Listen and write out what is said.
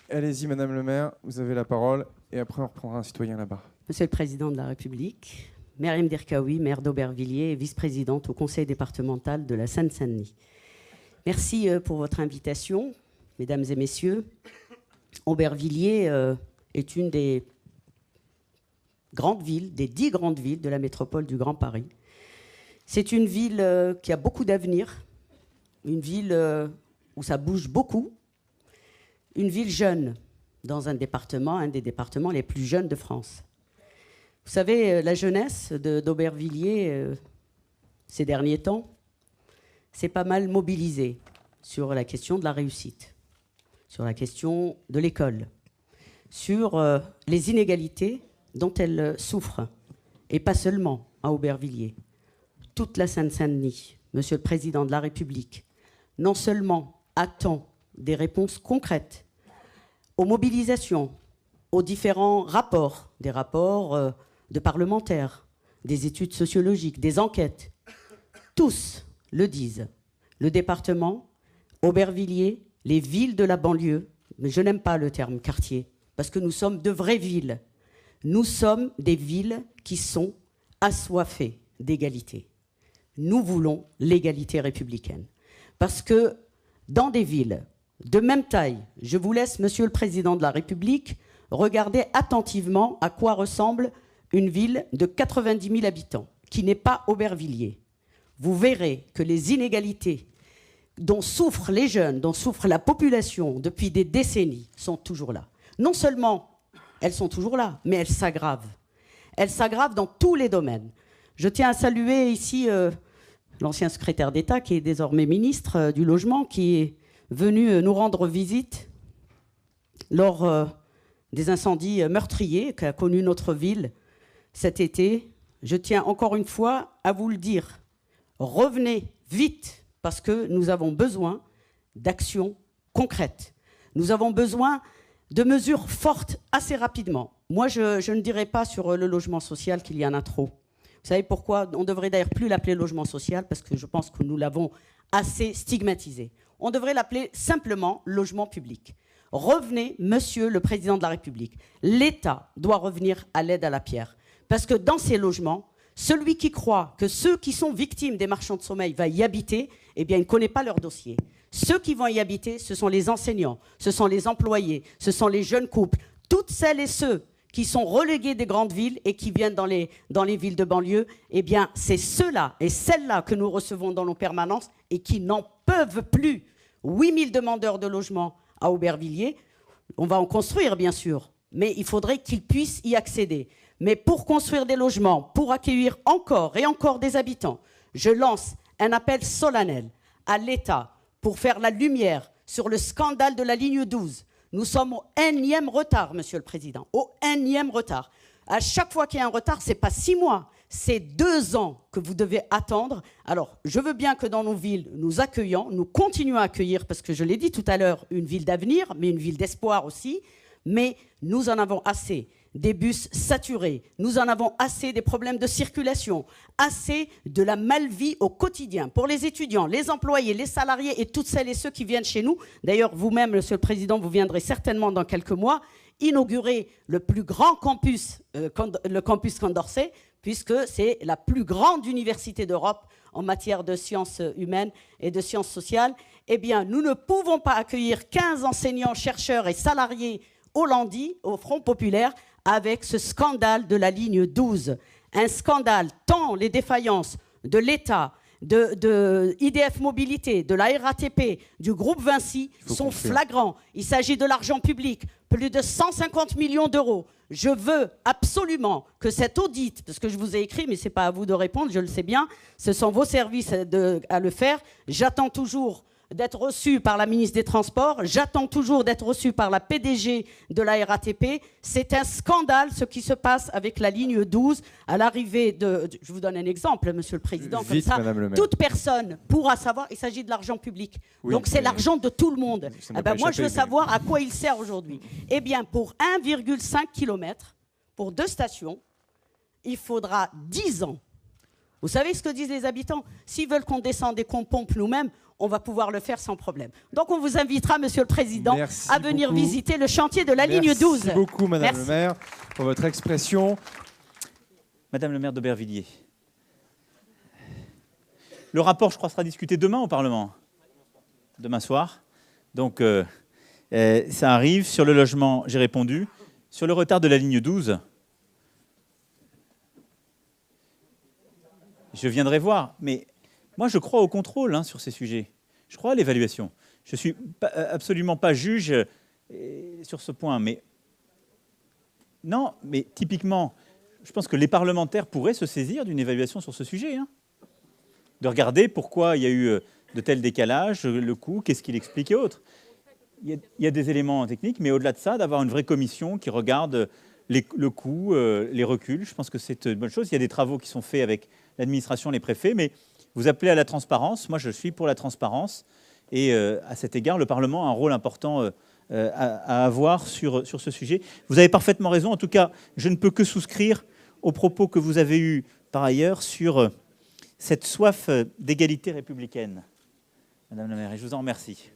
Allez-y, Madame le maire, vous avez la parole. Et après, on reprendra un citoyen là-bas. Monsieur le Président de la République, Meriem Derkaoui, maire d'Aubervilliers et vice-présidente au conseil départemental de la Seine-Saint-Denis. Merci pour votre invitation, mesdames et messieurs. Aubervilliers est une des grandes villes, des 10 grandes villes de la métropole du Grand Paris. C'est une ville qui a beaucoup d'avenir, une ville où ça bouge beaucoup, une ville jeune dans un des départements les plus jeunes de France. Vous savez, la jeunesse d'Aubervilliers, ces derniers temps, s'est pas mal mobilisée sur la question de la réussite, sur la question de l'école, sur les inégalités dont elle souffre, et pas seulement à Aubervilliers. Toute la Seine-Saint-Denis, Monsieur le Président de la République, non seulement attend des réponses concrètes aux mobilisations, aux différents rapports, des rapports de parlementaires, des études sociologiques, des enquêtes. Tous le disent. Le département, Aubervilliers, les villes de la banlieue, mais je n'aime pas le terme quartier, parce que nous sommes de vraies villes. Nous sommes des villes qui sont assoiffées d'égalité. Nous voulons l'égalité républicaine. Parce que dans des villes de même taille, je vous laisse, Monsieur le Président de la République, regarder attentivement à quoi ressemble une ville de 90 000 habitants, qui n'est pas Aubervilliers. Vous verrez que les inégalités dont souffrent les jeunes, dont souffre la population depuis des décennies, sont toujours là. Non seulement elles sont toujours là, mais elles s'aggravent. Elles s'aggravent dans tous les domaines. Je tiens à saluer ici l'ancien secrétaire d'État, qui est désormais ministre du Logement, qui est venu nous rendre visite lors des incendies meurtriers qu'a connu notre ville cet été. Je tiens encore une fois à vous le dire. Revenez vite, parce que nous avons besoin d'actions concrètes. Nous avons besoin de mesures fortes assez rapidement. Moi, je ne dirais pas sur le logement social qu'il y en a trop. Vous savez pourquoi? On devrait d'ailleurs plus l'appeler logement social, parce que je pense que nous l'avons assez stigmatisé. On devrait l'appeler simplement logement public. Revenez, Monsieur le Président de la République. L'État doit revenir à l'aide à la pierre. Parce que dans ces logements, celui qui croit que ceux qui sont victimes des marchands de sommeil vont y habiter, eh bien, il ne connaît pas leur dossier. Ceux qui vont y habiter, ce sont les enseignants, ce sont les employés, ce sont les jeunes couples, toutes celles et ceux qui sont relégués des grandes villes et qui viennent dans les villes de banlieue, eh bien, c'est ceux-là et celles-là que nous recevons dans nos permanences et qui n'en peuvent plus. 8000 demandeurs de logement à Aubervilliers, on va en construire, bien sûr, mais il faudrait qu'ils puissent y accéder. Mais pour construire des logements, pour accueillir encore et encore des habitants, je lance un appel solennel à l'État pour faire la lumière sur le scandale de la ligne 12. Nous sommes au 1e retard, Monsieur le Président, au 1e retard. À chaque fois qu'il y a un retard, ce n'est pas 6 mois, c'est 2 ans que vous devez attendre. Alors, je veux bien que dans nos villes, nous accueillons, nous continuons à accueillir, parce que je l'ai dit tout à l'heure, une ville d'avenir, mais une ville d'espoir aussi. Mais nous en avons assez des bus saturés, nous en avons assez des problèmes de circulation, assez de la malvie au quotidien pour les étudiants, les employés, les salariés et toutes celles et ceux qui viennent chez nous. D'ailleurs, vous-même, Monsieur le Président, vous viendrez certainement dans quelques mois inaugurer le plus grand campus, le campus Condorcet, puisque c'est la plus grande université d'Europe en matière de sciences humaines et de sciences sociales. Eh bien, nous ne pouvons pas accueillir 15 enseignants, chercheurs et salariés au Landy, au Front Populaire, avec ce scandale de la ligne 12. Un scandale, tant les défaillances de l'État, de IDF Mobilité, de la RATP, du groupe Vinci sont flagrants. Il s'agit de l'argent public, plus de 150 millions d'euros. Je veux absolument que cet audit, parce que je vous ai écrit, mais ce n'est pas à vous de répondre, je le sais bien, ce sont vos services à le faire. J'attends toujours d'être reçu par la ministre des Transports, j'attends toujours d'être reçu par la PDG de la RATP. C'est un scandale ce qui se passe avec la ligne 12 à l'arrivée de... Je vous donne un exemple, Monsieur le Président, Vite, comme ça, toute personne pourra savoir, il s'agit de l'argent public. Oui, donc c'est l'argent de tout le monde. Eh ben, moi, je veux savoir à quoi il sert aujourd'hui. Eh bien, pour 1,5 km, pour 2 stations, il faudra 10 ans. Vous savez ce que disent les habitants? S'ils veulent qu'on descende et qu'on pompe nous-mêmes, on va pouvoir le faire sans problème. Donc on vous invitera, Monsieur le Président, Merci à venir beaucoup. visiter le chantier de la ligne 12. Merci beaucoup, Madame Merci. le maire, pour votre expression. Madame le maire d'Aubervilliers. Le rapport, je crois, sera discuté demain au Parlement. Demain soir. Donc, ça arrive. Sur le logement, j'ai répondu. Sur le retard de la ligne 12, je viendrai voir. Mais moi, je crois au contrôle sur ces sujets. Je crois à l'évaluation. Je ne suis absolument pas juge sur ce point. Mais non, mais typiquement, je pense que les parlementaires pourraient se saisir d'une évaluation sur ce sujet. De regarder pourquoi il y a eu de tels décalages, le coût, qu'est-ce qu'il explique et autres. Il y a des éléments techniques, mais au-delà de ça, d'avoir une vraie commission qui regarde le coût, les reculs, je pense que c'est une bonne chose. Il y a des travaux qui sont faits avec l'administration, les préfets, mais vous appelez à la transparence. Moi, je suis pour la transparence. Et à cet égard, le Parlement a un rôle important à avoir sur ce sujet. Vous avez parfaitement raison. En tout cas, je ne peux que souscrire aux propos que vous avez eus par ailleurs sur cette soif d'égalité républicaine. Madame la maire, et je vous en remercie.